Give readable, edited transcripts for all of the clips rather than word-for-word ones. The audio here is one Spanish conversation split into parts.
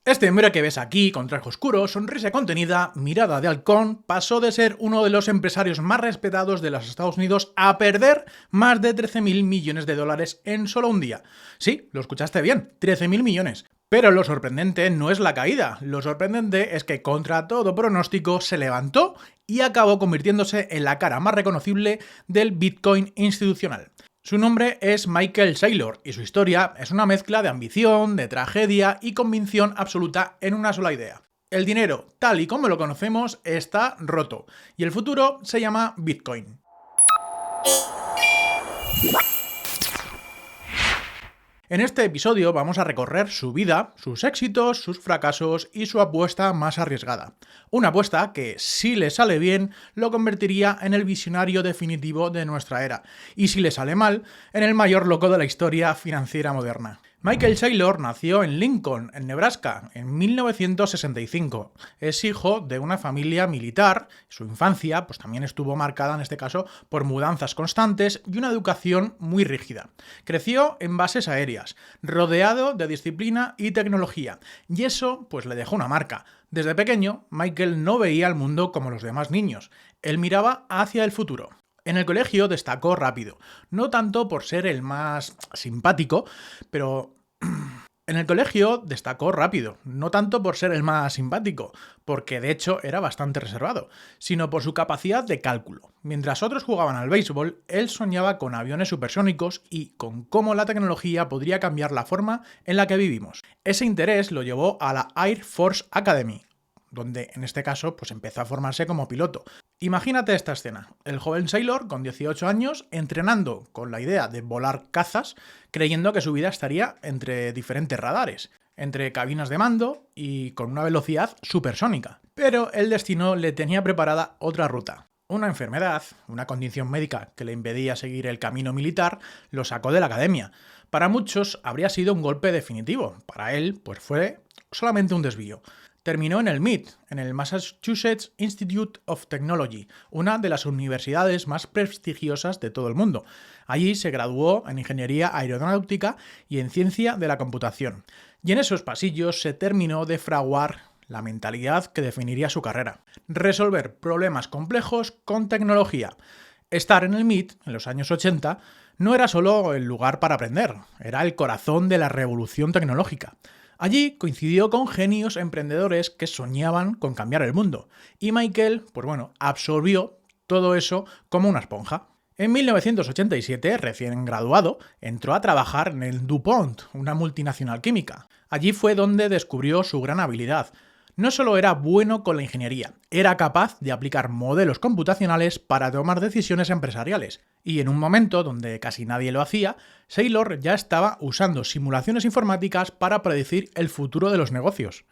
Este hombre que ves aquí, con traje oscuro, sonrisa contenida, mirada de halcón, pasó de ser uno de los empresarios más respetados de los Estados Unidos a perder más de 13.000 millones de dólares en solo un día. Sí, lo escuchaste bien, 13.000 millones. Pero lo sorprendente no es la caída, lo sorprendente es que contra todo pronóstico se levantó y acabó convirtiéndose en la cara más reconocible del Bitcoin institucional. Su nombre es Michael Saylor y su historia es una mezcla de ambición, de tragedia y convicción absoluta en una sola idea. El dinero, tal y como lo conocemos, está roto y el futuro se llama Bitcoin. En este episodio vamos a recorrer su vida, sus éxitos, sus fracasos y su apuesta más arriesgada. Una apuesta que, si le sale bien, lo convertiría en el visionario definitivo de nuestra era, y si le sale mal, en el mayor loco de la historia financiera moderna. Michael Saylor nació en Lincoln, en Nebraska, en 1965. Es hijo de una familia militar. Su infancia pues, también estuvo marcada, en este caso, por mudanzas constantes y una educación muy rígida. Creció en bases aéreas, rodeado de disciplina y tecnología, y eso pues, le dejó una marca. Desde pequeño, Michael no veía el mundo como los demás niños. Él miraba hacia el futuro. En el colegio destacó rápido, no tanto por ser el más simpático, pero... porque de hecho era bastante reservado, sino por su capacidad de cálculo. Mientras otros jugaban al béisbol, él soñaba con aviones supersónicos y con cómo la tecnología podría cambiar la forma en la que vivimos. Ese interés lo llevó a la Air Force Academy, donde en este caso pues empezó a formarse como piloto. Imagínate esta escena, el joven Saylor con 18 años entrenando con la idea de volar cazas, creyendo que su vida estaría entre diferentes radares, entre cabinas de mando y con una velocidad supersónica. Pero el destino le tenía preparada otra ruta. Una enfermedad, una condición médica que le impedía seguir el camino militar, lo sacó de la academia. Para muchos habría sido un golpe definitivo, para él pues fue solamente un desvío. Terminó en el MIT, en el Massachusetts Institute of Technology, una de las universidades más prestigiosas de todo el mundo. Allí se graduó en Ingeniería Aeronáutica y en Ciencia de la Computación. Y en esos pasillos se terminó de fraguar la mentalidad que definiría su carrera. Resolver problemas complejos con tecnología. Estar en el MIT, en los años 80, no era solo el lugar para aprender, era el corazón de la revolución tecnológica. Allí coincidió con genios emprendedores que soñaban con cambiar el mundo. Y Michael, absorbió todo eso como una esponja. En 1987, recién graduado, entró a trabajar en el DuPont, una multinacional química. Allí fue donde descubrió su gran habilidad. No solo era bueno con la ingeniería, era capaz de aplicar modelos computacionales para tomar decisiones empresariales. Y en un momento donde casi nadie lo hacía, Saylor ya estaba usando simulaciones informáticas para predecir el futuro de los negocios.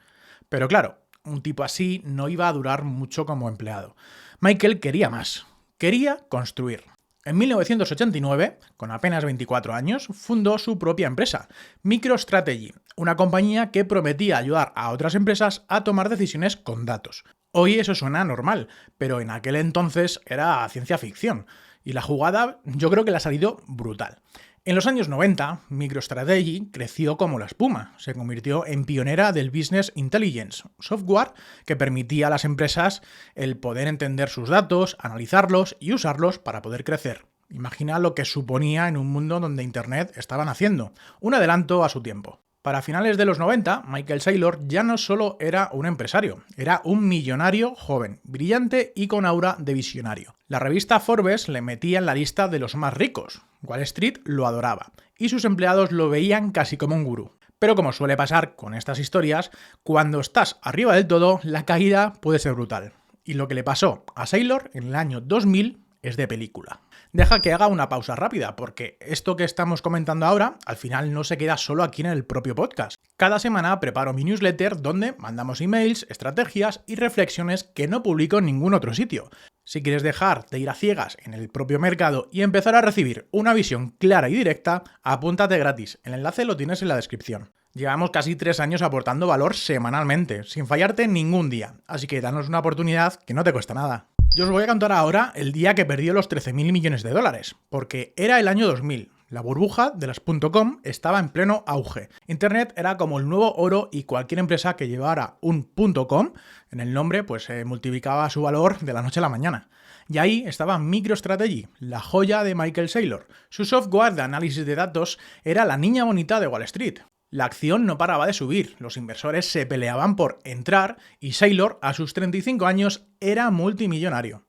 Pero claro, un tipo así no iba a durar mucho como empleado. Michael quería más, quería construir. En 1989, con apenas 24 años, fundó su propia empresa, MicroStrategy, una compañía que prometía ayudar a otras empresas a tomar decisiones con datos. Hoy eso suena normal, pero en aquel entonces era ciencia ficción, y la jugada yo creo que le ha salido brutal. En los años 90, MicroStrategy creció como la espuma, se convirtió en pionera del Business Intelligence, software que permitía a las empresas el poder entender sus datos, analizarlos y usarlos para poder crecer. Imagina lo que suponía en un mundo donde Internet estaba naciendo, un adelanto a su tiempo. Para finales de los 90, Michael Saylor ya no solo era un empresario, era un millonario joven, brillante y con aura de visionario. La revista Forbes le metía en la lista de los más ricos. Wall Street lo adoraba y sus empleados lo veían casi como un gurú. Pero como suele pasar con estas historias, cuando estás arriba del todo, la caída puede ser brutal. Y lo que le pasó a Saylor en el año 2000 es de película. Deja que haga una pausa rápida, porque esto que estamos comentando ahora, al final no se queda solo aquí en el propio podcast. Cada semana preparo mi newsletter donde mandamos emails, estrategias y reflexiones que no publico en ningún otro sitio. Si quieres dejar de ir a ciegas en el propio mercado y empezar a recibir una visión clara y directa, apúntate gratis. El enlace lo tienes en la descripción. Llevamos casi 3 años aportando valor semanalmente, sin fallarte ningún día. Así que danos una oportunidad que no te cuesta nada. Yo os voy a contar ahora el día que perdió los 13.000 millones de dólares, porque era el año 2000. La burbuja de las .com estaba en pleno auge. Internet era como el nuevo oro y cualquier empresa que llevara un .com en el nombre pues multiplicaba su valor de la noche a la mañana. Y ahí estaba MicroStrategy, la joya de Michael Saylor. Su software de análisis de datos era la niña bonita de Wall Street. La acción no paraba de subir, los inversores se peleaban por entrar y Saylor, a sus 35 años, era multimillonario.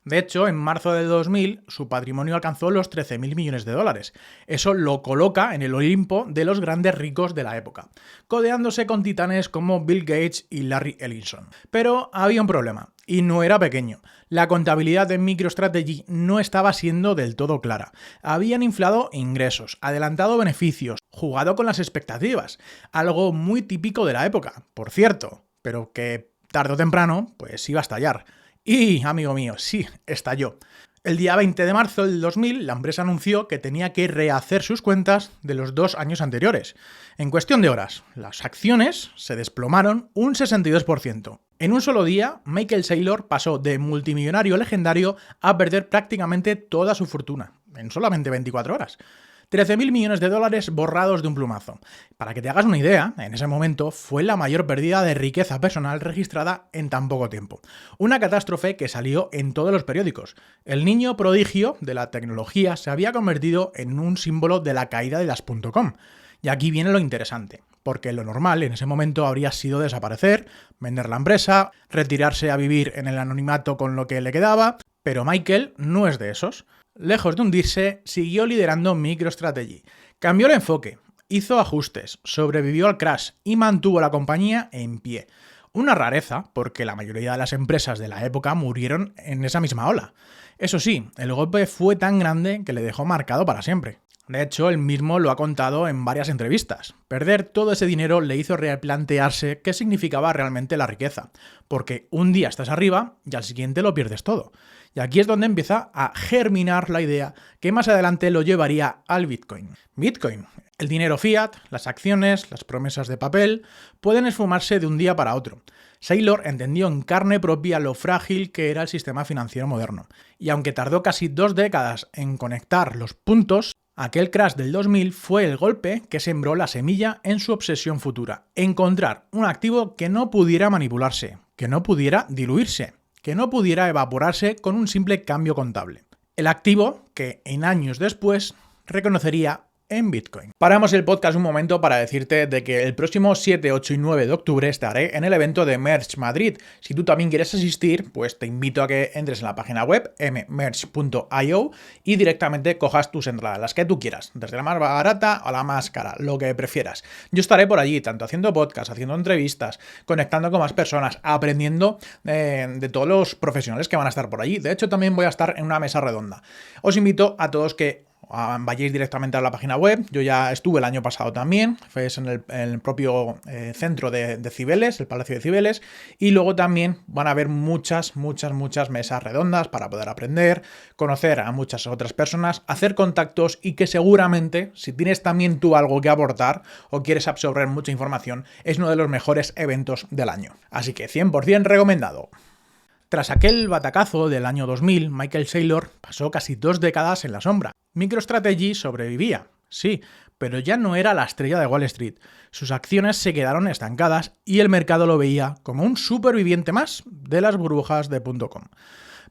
De hecho, en marzo del 2000, su patrimonio alcanzó los 13.000 millones de dólares. Eso lo coloca en el Olimpo de los grandes ricos de la época, codeándose con titanes como Bill Gates y Larry Ellison. Pero había un problema, y no era pequeño. La contabilidad de MicroStrategy no estaba siendo del todo clara. Habían inflado ingresos, adelantado beneficios, jugado con las expectativas, algo muy típico de la época, por cierto, pero que tarde o temprano pues iba a estallar. Y, amigo mío, sí, estalló. El día 20 de marzo del 2000, la empresa anunció que tenía que rehacer sus cuentas de los 2 años anteriores. En cuestión de horas, las acciones se desplomaron un 62%. En un solo día, Michael Saylor pasó de multimillonario legendario a perder prácticamente toda su fortuna, en solamente 24 horas. 13.000 millones de dólares borrados de un plumazo. Para que te hagas una idea, en ese momento fue la mayor pérdida de riqueza personal registrada en tan poco tiempo. Una catástrofe que salió en todos los periódicos. El niño prodigio de la tecnología se había convertido en un símbolo de la caída de las .com. Y aquí viene lo interesante, porque lo normal en ese momento habría sido desaparecer, vender la empresa, retirarse a vivir en el anonimato con lo que le quedaba, pero Michael no es de esos. Lejos de hundirse, siguió liderando MicroStrategy. Cambió el enfoque, hizo ajustes, sobrevivió al crash y mantuvo la compañía en pie. Una rareza, porque la mayoría de las empresas de la época murieron en esa misma ola. Eso sí, el golpe fue tan grande que le dejó marcado para siempre. De hecho, él mismo lo ha contado en varias entrevistas. Perder todo ese dinero le hizo replantearse qué significaba realmente la riqueza, porque un día estás arriba y al siguiente lo pierdes todo. Y aquí es donde empieza a germinar la idea que más adelante lo llevaría al Bitcoin. Bitcoin, el dinero fiat, las acciones, las promesas de papel, pueden esfumarse de un día para otro. Saylor entendió en carne propia lo frágil que era el sistema financiero moderno. Y aunque tardó casi 2 décadas en conectar los puntos, aquel crash del 2000 fue el golpe que sembró la semilla en su obsesión futura: encontrar un activo que no pudiera manipularse, que no pudiera diluirse, que no pudiera evaporarse con un simple cambio contable. El activo que en años después reconocería en Bitcoin. Paramos el podcast un momento para decirte de que el próximo 7, 8 y 9 de octubre estaré en el evento de Merch Madrid. Si tú también quieres asistir, pues te invito a que entres en la página web mmerch.io y directamente cojas tus entradas, las que tú quieras, desde la más barata a la más cara, lo que prefieras. Yo estaré por allí, tanto haciendo podcasts, haciendo entrevistas, conectando con más personas, aprendiendo de todos los profesionales que van a estar por allí. De hecho, también voy a estar en una mesa redonda. Os invito a todos que vayáis directamente a la página web. Yo ya estuve el año pasado también, fue en el propio centro de Cibeles, el Palacio de Cibeles, y luego también van a haber muchas mesas redondas para poder aprender, conocer a muchas otras personas, hacer contactos y que seguramente, si tienes también tú algo que aportar o quieres absorber mucha información, es uno de los mejores eventos del año. Así que 100% recomendado. Tras aquel batacazo del año 2000, Michael Saylor pasó casi 2 décadas en la sombra. MicroStrategy sobrevivía, sí, pero ya no era la estrella de Wall Street. Sus acciones se quedaron estancadas y el mercado lo veía como un superviviente más de las burbujas de .com.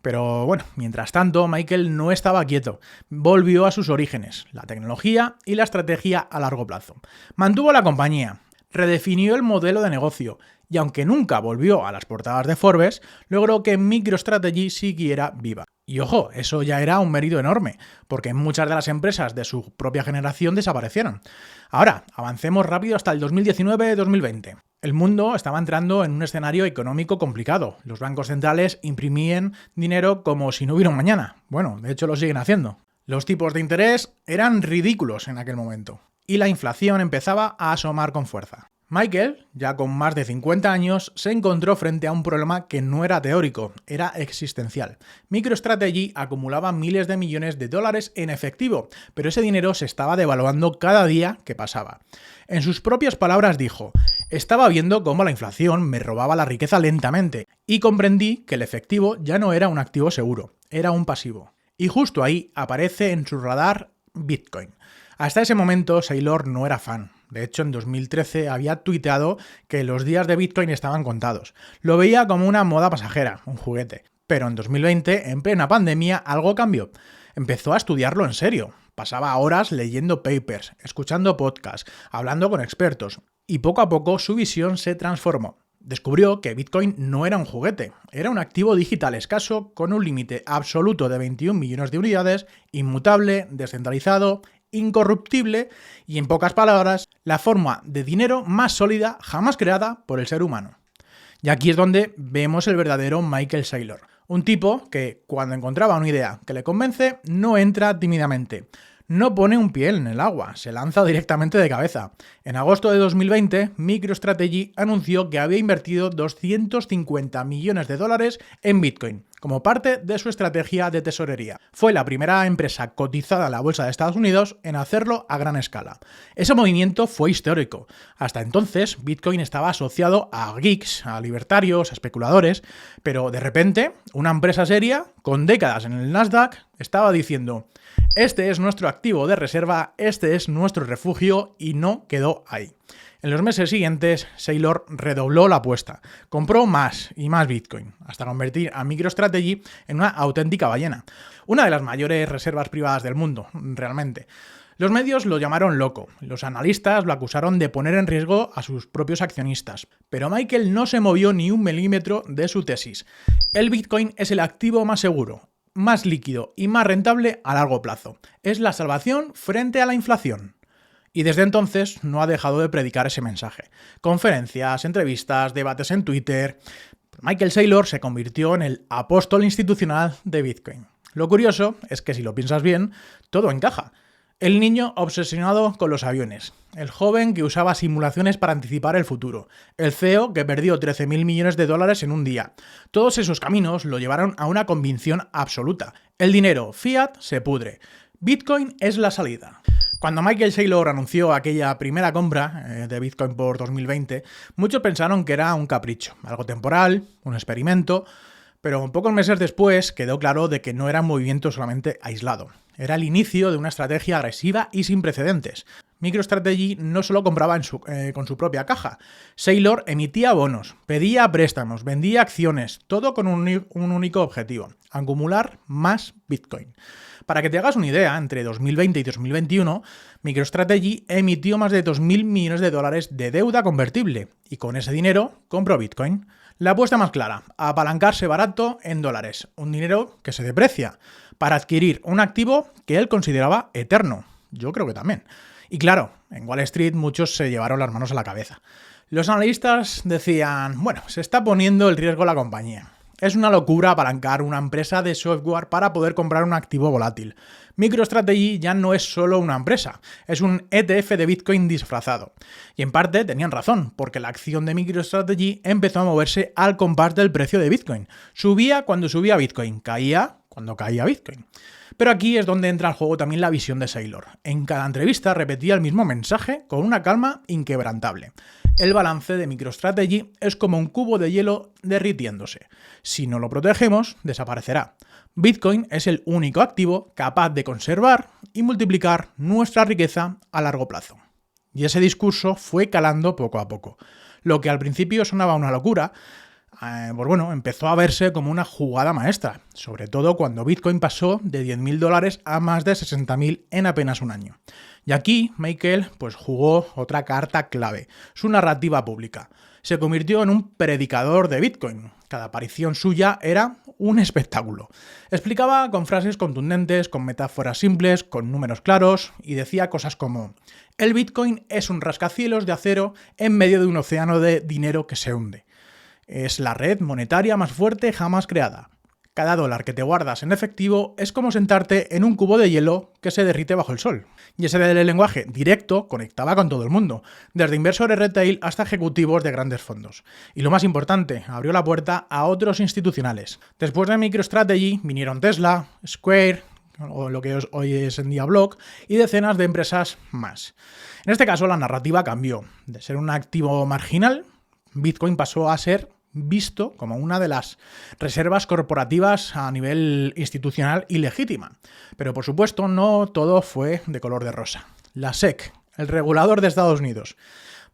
Pero bueno, mientras tanto, Michael no estaba quieto. Volvió a sus orígenes, la tecnología y la estrategia a largo plazo. Mantuvo la compañía, redefinió el modelo de negocio y aunque nunca volvió a las portadas de Forbes, logró que MicroStrategy siguiera viva. Y ojo, eso ya era un mérito enorme, porque muchas de las empresas de su propia generación desaparecieron. Ahora, avancemos rápido hasta el 2019-2020. El mundo estaba entrando en un escenario económico complicado. Los bancos centrales imprimían dinero como si no hubiera un mañana. Bueno, de hecho lo siguen haciendo. Los tipos de interés eran ridículos en aquel momento. Y la inflación empezaba a asomar con fuerza. Michael, ya con más de 50 años, se encontró frente a un problema que no era teórico, era existencial. MicroStrategy acumulaba miles de millones de dólares en efectivo, pero ese dinero se estaba devaluando cada día que pasaba. En sus propias palabras dijo: estaba viendo cómo la inflación me robaba la riqueza lentamente y comprendí que el efectivo ya no era un activo seguro, era un pasivo. Y justo ahí aparece en su radar Bitcoin. Hasta ese momento, Saylor no era fan. De hecho, en 2013 había tuiteado que los días de Bitcoin estaban contados. Lo veía como una moda pasajera, un juguete. Pero en 2020, en plena pandemia, algo cambió. Empezó a estudiarlo en serio. Pasaba horas leyendo papers, escuchando podcasts, hablando con expertos. Y poco a poco su visión se transformó. Descubrió que Bitcoin no era un juguete, era un activo digital escaso con un límite absoluto de 21 millones de unidades, inmutable, descentralizado, incorruptible y, en pocas palabras, la forma de dinero más sólida jamás creada por el ser humano. Y aquí es donde vemos el verdadero Michael Saylor, un tipo que, cuando encontraba una idea que le convence, no entra tímidamente. No pone un pie en el agua, se lanza directamente de cabeza. En agosto de 2020, MicroStrategy anunció que había invertido 250 millones de dólares en Bitcoin, como parte de su estrategia de tesorería. Fue la primera empresa cotizada en la bolsa de Estados Unidos en hacerlo a gran escala. Ese movimiento fue histórico. Hasta entonces, Bitcoin estaba asociado a geeks, a libertarios, a especuladores, pero de repente, una empresa seria, con décadas en el Nasdaq, estaba diciendo: este es nuestro activo de reserva, este es nuestro refugio, y no quedó ahí. En los meses siguientes, Saylor redobló la apuesta, compró más y más Bitcoin, hasta convertir a MicroStrategy en una auténtica ballena, una de las mayores reservas privadas del mundo, realmente. Los medios lo llamaron loco, los analistas lo acusaron de poner en riesgo a sus propios accionistas, pero Michael no se movió ni un milímetro de su tesis. El Bitcoin es el activo más seguro, más líquido y más rentable a largo plazo. Es la salvación frente a la inflación. Y desde entonces no ha dejado de predicar ese mensaje. Conferencias, entrevistas, debates en Twitter. Michael Saylor se convirtió en el apóstol institucional de Bitcoin. Lo curioso es que, si lo piensas bien, todo encaja. El niño obsesionado con los aviones, el joven que usaba simulaciones para anticipar el futuro, el CEO que perdió 13.000 millones de dólares en un día. Todos esos caminos lo llevaron a una convicción absoluta. El dinero fiat se pudre. Bitcoin es la salida. Cuando Michael Saylor anunció aquella primera compra de Bitcoin por 2020, muchos pensaron que era un capricho, algo temporal, un experimento, pero pocos meses después quedó claro de que no era un movimiento solamente aislado. Era el inicio de una estrategia agresiva y sin precedentes. MicroStrategy no solo compraba con su propia caja. Saylor emitía bonos, pedía préstamos, vendía acciones, todo con un único objetivo: acumular más Bitcoin. Para que te hagas una idea, entre 2020 y 2021, MicroStrategy emitió más de 2.000 millones de dólares de deuda convertible y con ese dinero compró Bitcoin. La apuesta más clara: apalancarse barato en dólares, un dinero que se deprecia, para adquirir un activo que él consideraba eterno. Yo creo que también. Y claro, en Wall Street muchos se llevaron las manos a la cabeza. Los analistas decían: bueno, se está poniendo en riesgo la compañía. Es una locura apalancar una empresa de software para poder comprar un activo volátil. MicroStrategy ya no es solo una empresa, es un ETF de Bitcoin disfrazado. Y en parte tenían razón, porque la acción de MicroStrategy empezó a moverse al compás del precio de Bitcoin. Subía cuando subía Bitcoin, caía cuando caía Bitcoin. Pero aquí es donde entra al juego también la visión de Saylor. En cada entrevista repetía el mismo mensaje con una calma inquebrantable. El balance de MicroStrategy es como un cubo de hielo derritiéndose. Si no lo protegemos, desaparecerá. Bitcoin es el único activo capaz de conservar y multiplicar nuestra riqueza a largo plazo. Y ese discurso fue calando poco a poco. Lo que al principio sonaba una locura, empezó a verse como una jugada maestra, sobre todo cuando Bitcoin pasó de 10.000 dólares a más de 60.000 en apenas un año. Y aquí Michael jugó otra carta clave, su narrativa pública. Se convirtió en un predicador de Bitcoin. Cada aparición suya era un espectáculo. Explicaba con frases contundentes, con metáforas simples, con números claros, y decía cosas como: el Bitcoin es un rascacielos de acero en medio de un océano de dinero que se hunde. Es la red monetaria más fuerte jamás creada. Cada dólar que te guardas en efectivo es como sentarte en un cubo de hielo que se derrite bajo el sol. Y ese del lenguaje directo conectaba con todo el mundo, desde inversores retail hasta ejecutivos de grandes fondos. Y lo más importante, abrió la puerta a otros institucionales. Después de MicroStrategy vinieron Tesla, Square, o lo que hoy es en día Block, y decenas de empresas más. En este caso la narrativa cambió. De ser un activo marginal, Bitcoin pasó a ser visto como una de las reservas corporativas a nivel institucional ilegítima. Pero por supuesto no todo fue de color de rosa. La SEC, el regulador de Estados Unidos,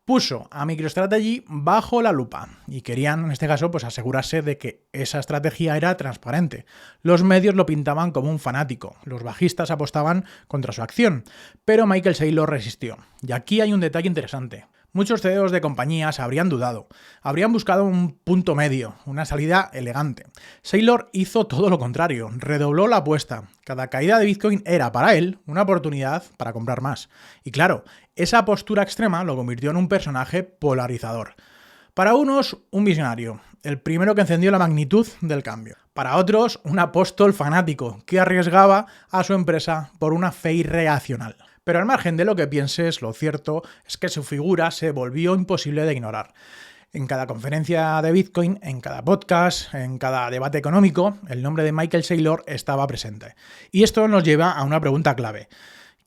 puso a MicroStrategy bajo la lupa y querían, en este caso, pues asegurarse de que esa estrategia era transparente. Los medios lo pintaban como un fanático, los bajistas apostaban contra su acción, pero Michael Saylor resistió. Y aquí hay un detalle interesante. Muchos CEOs de compañías habrían dudado, habrían buscado un punto medio, una salida elegante. Saylor hizo todo lo contrario, redobló la apuesta. Cada caída de Bitcoin era para él una oportunidad para comprar más. Y claro, esa postura extrema lo convirtió en un personaje polarizador. Para unos, un visionario, el primero que encendió la magnitud del cambio. Para otros, un apóstol fanático que arriesgaba a su empresa por una fe irracional. Pero al margen de lo que pienses, lo cierto es que su figura se volvió imposible de ignorar. En cada conferencia de Bitcoin, en cada podcast, en cada debate económico, el nombre de Michael Saylor estaba presente. Y esto nos lleva a una pregunta clave.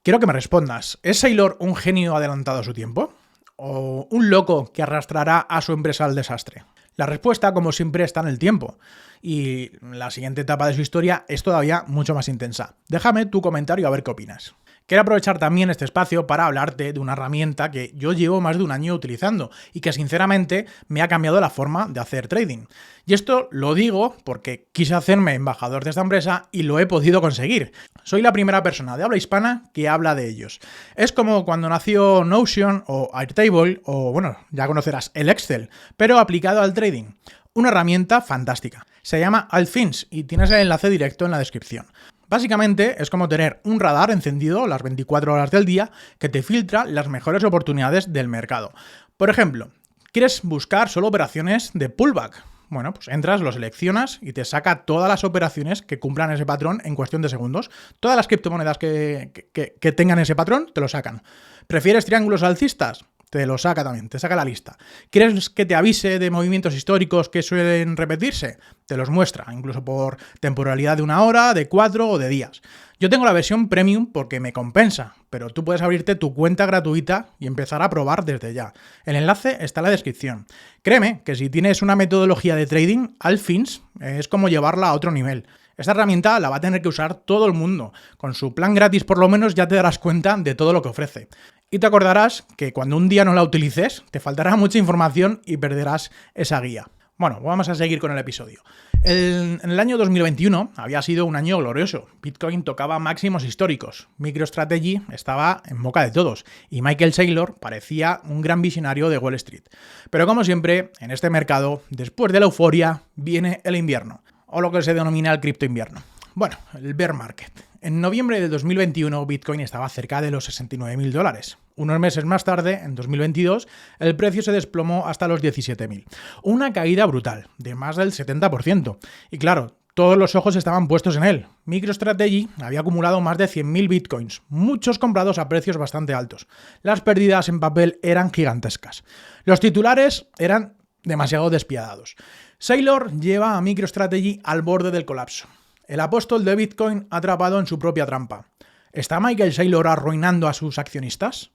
Quiero que me respondas, ¿es Saylor un genio adelantado a su tiempo? ¿O un loco que arrastrará a su empresa al desastre? La respuesta, como siempre, está en el tiempo. Y la siguiente etapa de su historia es todavía mucho más intensa. Déjame tu comentario a ver qué opinas. Quiero aprovechar también este espacio para hablarte de una herramienta que yo llevo más de un año utilizando y que sinceramente me ha cambiado la forma de hacer trading. Y esto lo digo porque quise hacerme embajador de esta empresa y lo he podido conseguir. Soy la primera persona de habla hispana que habla de ellos. Es como cuando nació Notion o Airtable o, bueno, ya conocerás el Excel, pero aplicado al trading. Una herramienta fantástica. Se llama Altfins y tienes el enlace directo en la descripción. Básicamente es como tener un radar encendido las 24 horas del día que te filtra las mejores oportunidades del mercado. Por ejemplo, ¿quieres buscar solo operaciones de pullback? Bueno, pues entras, lo seleccionas y te saca todas las operaciones que cumplan ese patrón en cuestión de segundos. Todas las criptomonedas que tengan ese patrón te lo sacan. ¿Prefieres triángulos alcistas? Te lo saca también, te saca la lista. ¿Quieres que te avise de movimientos históricos que suelen repetirse? Te los muestra, incluso por temporalidad de 1 hora, de 4 o de días. Yo tengo la versión premium porque me compensa, pero tú puedes abrirte tu cuenta gratuita y empezar a probar desde ya. El enlace está en la descripción. Créeme que si tienes una metodología de trading, Altfins es como llevarla a otro nivel. Esta herramienta la va a tener que usar todo el mundo. Con su plan gratis por lo menos ya te darás cuenta de todo lo que ofrece. Y te acordarás que cuando un día no la utilices, te faltará mucha información y perderás esa guía. Bueno, vamos a seguir con el episodio. En el año 2021 había sido un año glorioso. Bitcoin tocaba máximos históricos. MicroStrategy estaba en boca de todos y Michael Saylor parecía un gran visionario de Wall Street. Pero como siempre, en este mercado, después de la euforia, viene el invierno, o lo que se denomina el cripto invierno. Bueno, el bear market. En noviembre de 2021, Bitcoin estaba cerca de los $69.000. Unos meses más tarde, en 2022, el precio se desplomó hasta los 17.000. Una caída brutal, de más del 70%. Y claro, todos los ojos estaban puestos en él. MicroStrategy había acumulado más de 100.000 bitcoins, muchos comprados a precios bastante altos. Las pérdidas en papel eran gigantescas. Los titulares eran demasiado despiadados. Saylor lleva a MicroStrategy al borde del colapso. El apóstol de Bitcoin atrapado en su propia trampa. ¿Está Michael Saylor arruinando a sus accionistas?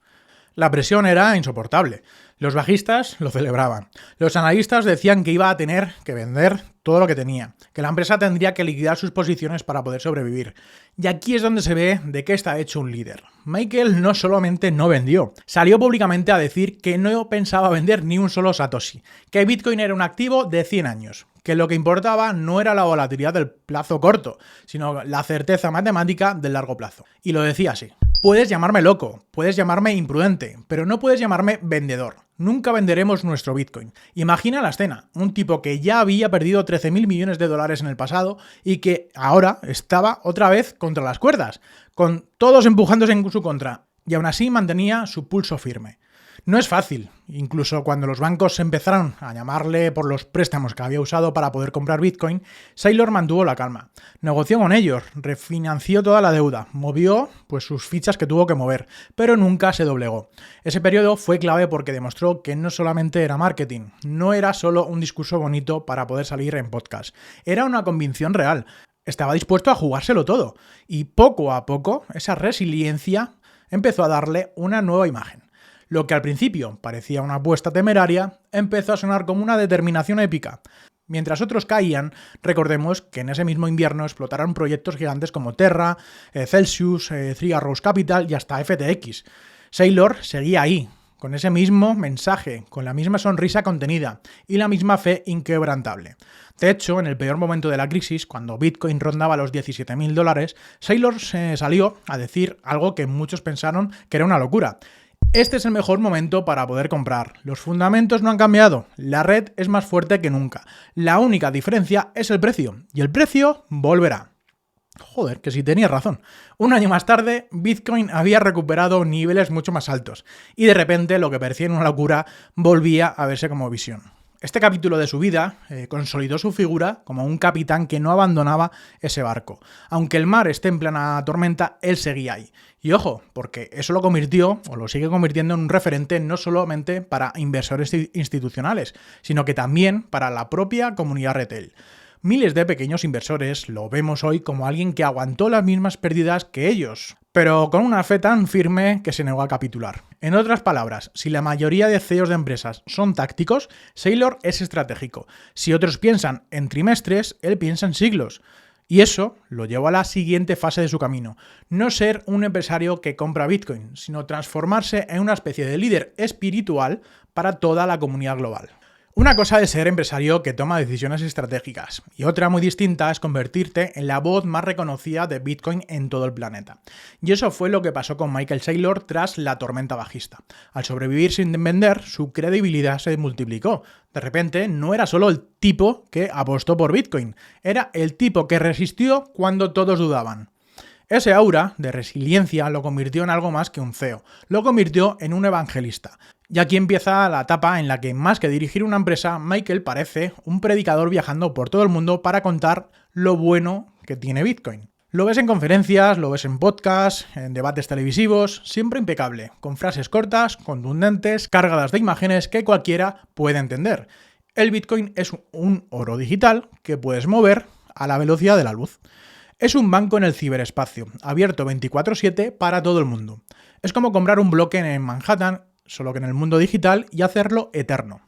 La presión era insoportable. Los bajistas lo celebraban. Los analistas decían que iba a tener que vender todo lo que tenía, que la empresa tendría que liquidar sus posiciones para poder sobrevivir. Y aquí es donde se ve de qué está hecho un líder. Michael no solamente no vendió, salió públicamente a decir que no pensaba vender ni un solo Satoshi, que Bitcoin era un activo de 100 años, que lo que importaba no era la volatilidad del plazo corto, sino la certeza matemática del largo plazo. Y lo decía así. Puedes llamarme loco, puedes llamarme imprudente, pero no puedes llamarme vendedor. Nunca venderemos nuestro Bitcoin. Imagina la escena, un tipo que ya había perdido 13.000 millones de dólares en el pasado y que ahora estaba otra vez contra las cuerdas, con todos empujándose en su contra, y aún así mantenía su pulso firme. No es fácil, incluso cuando los bancos empezaron a llamarle por los préstamos que había usado para poder comprar Bitcoin, Saylor mantuvo la calma. Negoció con ellos, refinanció toda la deuda, movió sus fichas que tuvo que mover, pero nunca se doblegó. Ese periodo fue clave porque demostró que no solamente era marketing, no era solo un discurso bonito para poder salir en podcast, era una convicción real. Estaba dispuesto a jugárselo todo, y poco a poco esa resiliencia empezó a darle una nueva imagen. Lo que al principio parecía una apuesta temeraria, empezó a sonar como una determinación épica. Mientras otros caían, recordemos que en ese mismo invierno explotaron proyectos gigantes como Terra, Celsius, Three Arrows Capital y hasta FTX. Saylor seguía ahí, con ese mismo mensaje, con la misma sonrisa contenida y la misma fe inquebrantable. De hecho, en el peor momento de la crisis, cuando Bitcoin rondaba los $17.000, Saylor se salió a decir algo que muchos pensaron que era una locura. Este es el mejor momento para poder comprar. Los fundamentos no han cambiado. La red es más fuerte que nunca. La única diferencia es el precio. Y el precio volverá. Joder, que sí tenía razón. Un año más tarde, Bitcoin había recuperado niveles mucho más altos. Y de repente, lo que parecía una locura volvía a verse como visión. Este capítulo de su vida consolidó su figura como un capitán que no abandonaba ese barco. Aunque el mar esté en plena tormenta, él seguía ahí. Y ojo, porque eso lo convirtió, o lo sigue convirtiendo en un referente no solamente para inversores institucionales, sino que también para la propia comunidad retail. Miles de pequeños inversores lo vemos hoy como alguien que aguantó las mismas pérdidas que ellos, pero con una fe tan firme que se negó a capitular. En otras palabras, si la mayoría de CEOs de empresas son tácticos, Saylor es estratégico. Si otros piensan en trimestres, él piensa en siglos. Y eso lo llevó a la siguiente fase de su camino. No ser un empresario que compra Bitcoin, sino transformarse en una especie de líder espiritual para toda la comunidad global. Una cosa es ser empresario que toma decisiones estratégicas y otra muy distinta es convertirte en la voz más reconocida de Bitcoin en todo el planeta. Y eso fue lo que pasó con Michael Saylor tras la tormenta bajista. Al sobrevivir sin vender, su credibilidad se multiplicó. De repente, no era solo el tipo que apostó por Bitcoin, era el tipo que resistió cuando todos dudaban. Ese aura de resiliencia lo convirtió en algo más que un CEO, lo convirtió en un evangelista. Y aquí empieza la etapa en la que, más que dirigir una empresa, Michael parece un predicador viajando por todo el mundo para contar lo bueno que tiene Bitcoin. Lo ves en conferencias, lo ves en podcasts, en debates televisivos, siempre impecable, con frases cortas, contundentes, cargadas de imágenes que cualquiera puede entender. El Bitcoin es un oro digital que puedes mover a la velocidad de la luz. Es un banco en el ciberespacio, abierto 24/7 para todo el mundo. Es como comprar un bloque en Manhattan, solo que en el mundo digital, y hacerlo eterno.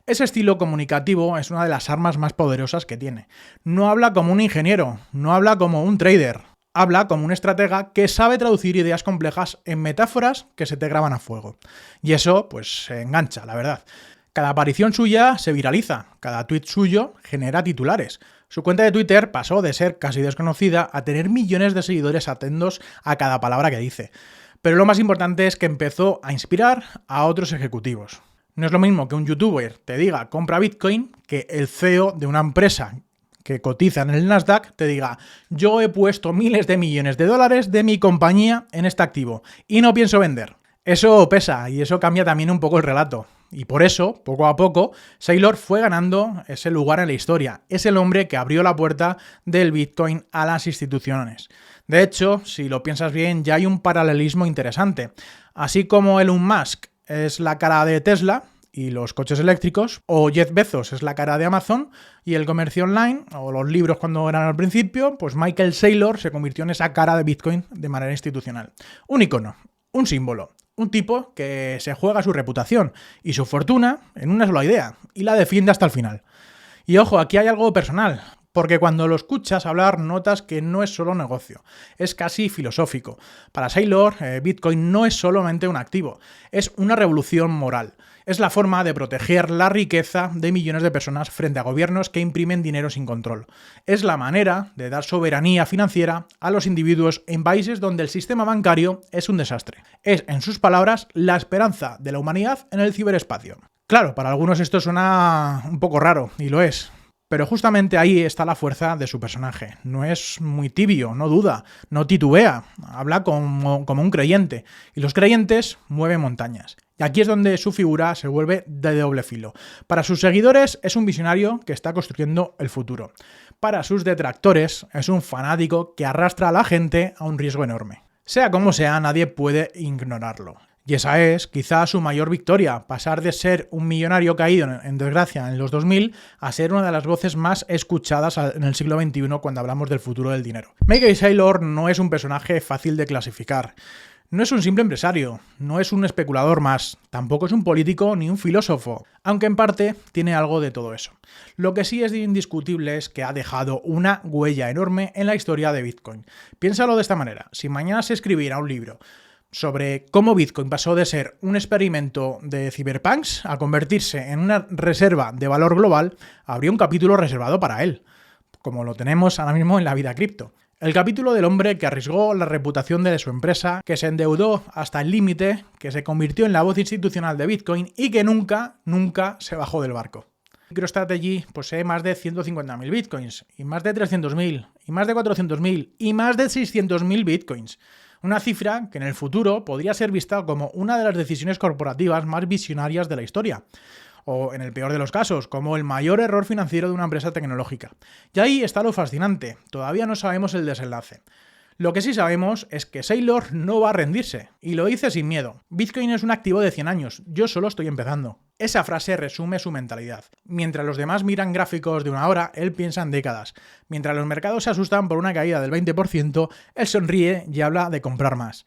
Ese estilo comunicativo es una de las armas más poderosas que tiene. No habla como un ingeniero, no habla como un trader, habla como un estratega que sabe traducir ideas complejas en metáforas que se te graban a fuego. Y eso, pues, se engancha, la verdad. Cada aparición suya se viraliza, cada tuit suyo genera titulares. Su cuenta de Twitter pasó de ser casi desconocida a tener millones de seguidores atentos a cada palabra que dice. Pero lo más importante es que empezó a inspirar a otros ejecutivos. No es lo mismo que un youtuber te diga compra Bitcoin que el CEO de una empresa que cotiza en el Nasdaq te diga yo he puesto miles de millones de dólares de mi compañía en este activo y no pienso vender. Eso pesa y eso cambia también un poco el relato. Y por eso, poco a poco, Saylor fue ganando ese lugar en la historia. Es el hombre que abrió la puerta del Bitcoin a las instituciones. De hecho, si lo piensas bien, ya hay un paralelismo interesante. Así como Elon Musk es la cara de Tesla y los coches eléctricos, o Jeff Bezos es la cara de Amazon y el comercio online, o los libros cuando eran al principio, pues Michael Saylor se convirtió en esa cara de Bitcoin de manera institucional. Un icono, un símbolo. Un tipo que se juega su reputación y su fortuna en una sola idea y la defiende hasta el final. Y ojo, aquí hay algo personal, porque cuando lo escuchas hablar notas que no es solo negocio, es casi filosófico. Para Saylor, Bitcoin no es solamente un activo, es una revolución moral. Es la forma de proteger la riqueza de millones de personas frente a gobiernos que imprimen dinero sin control. Es la manera de dar soberanía financiera a los individuos en países donde el sistema bancario es un desastre. Es, en sus palabras, la esperanza de la humanidad en el ciberespacio. Claro, para algunos esto suena un poco raro, y lo es. Pero justamente ahí está la fuerza de su personaje. No es muy tibio, no duda, no titubea, habla como un creyente. Y los creyentes mueven montañas. Y aquí es donde su figura se vuelve de doble filo. Para sus seguidores es un visionario que está construyendo el futuro. Para sus detractores es un fanático que arrastra a la gente a un riesgo enorme. Sea como sea, nadie puede ignorarlo. Y esa es, quizá, su mayor victoria, pasar de ser un millonario caído en desgracia en los 2000 a ser una de las voces más escuchadas en el siglo XXI cuando hablamos del futuro del dinero. Michael Saylor no es un personaje fácil de clasificar. No es un simple empresario, no es un especulador más, tampoco es un político ni un filósofo, aunque en parte tiene algo de todo eso. Lo que sí es indiscutible es que ha dejado una huella enorme en la historia de Bitcoin. Piénsalo de esta manera, si mañana se escribiera un libro sobre cómo Bitcoin pasó de ser un experimento de cyberpunks a convertirse en una reserva de valor global, habría un capítulo reservado para él, como lo tenemos ahora mismo en la vida cripto. El capítulo del hombre que arriesgó la reputación de su empresa, que se endeudó hasta el límite, que se convirtió en la voz institucional de Bitcoin y que nunca se bajó del barco. MicroStrategy posee más de 150.000 Bitcoins, y más de 300.000, y más de 400.000, y más de 600.000 Bitcoins. Una cifra que en el futuro podría ser vista como una de las decisiones corporativas más visionarias de la historia. O, en el peor de los casos, como el mayor error financiero de una empresa tecnológica. Y ahí está lo fascinante, todavía no sabemos el desenlace. Lo que sí sabemos es que Saylor no va a rendirse, y lo dice sin miedo. Bitcoin es un activo de 100 años, yo solo estoy empezando. Esa frase resume su mentalidad. Mientras los demás miran gráficos de una hora, él piensa en décadas. Mientras los mercados se asustan por una caída del 20%, él sonríe y habla de comprar más.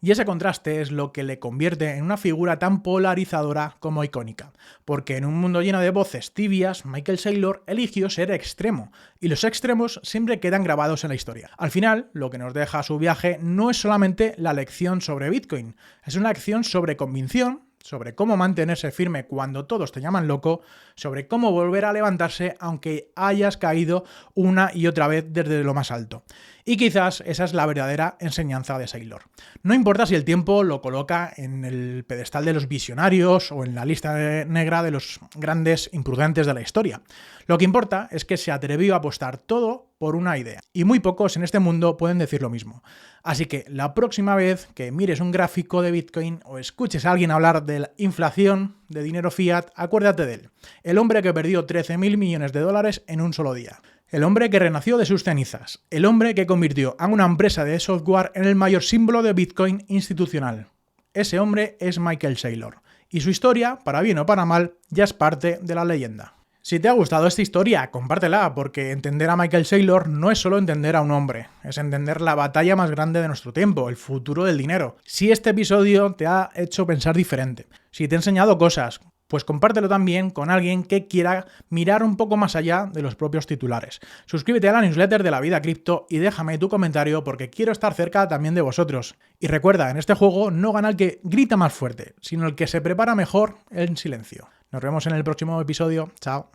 Y ese contraste es lo que le convierte en una figura tan polarizadora como icónica. Porque en un mundo lleno de voces tibias, Michael Saylor eligió ser extremo. Y los extremos siempre quedan grabados en la historia. Al final, lo que nos deja su viaje no es solamente la lección sobre Bitcoin. Es una lección sobre convicción, sobre cómo mantenerse firme cuando todos te llaman loco, sobre cómo volver a levantarse aunque hayas caído una y otra vez desde lo más alto. Y quizás esa es la verdadera enseñanza de Saylor. No importa si el tiempo lo coloca en el pedestal de los visionarios o en la lista negra de los grandes imprudentes de la historia. Lo que importa es que se atrevió a apostar todo por una idea. Y muy pocos en este mundo pueden decir lo mismo. Así que la próxima vez que mires un gráfico de Bitcoin o escuches a alguien hablar de la inflación de dinero fiat, acuérdate de él. El hombre que perdió 13.000 millones de dólares en un solo día. El hombre que renació de sus cenizas. El hombre que convirtió a una empresa de software en el mayor símbolo de Bitcoin institucional. Ese hombre es Michael Saylor. Y su historia, para bien o para mal, ya es parte de la leyenda. Si te ha gustado esta historia, compártela, porque entender a Michael Saylor no es solo entender a un hombre, es entender la batalla más grande de nuestro tiempo, el futuro del dinero. Si este episodio te ha hecho pensar diferente, si te ha enseñado cosas, pues compártelo también con alguien que quiera mirar un poco más allá de los propios titulares. Suscríbete a la newsletter de La Vida Cripto y déjame tu comentario porque quiero estar cerca también de vosotros. Y recuerda, en este juego no gana el que grita más fuerte, sino el que se prepara mejor en silencio. Nos vemos en el próximo episodio. Chao.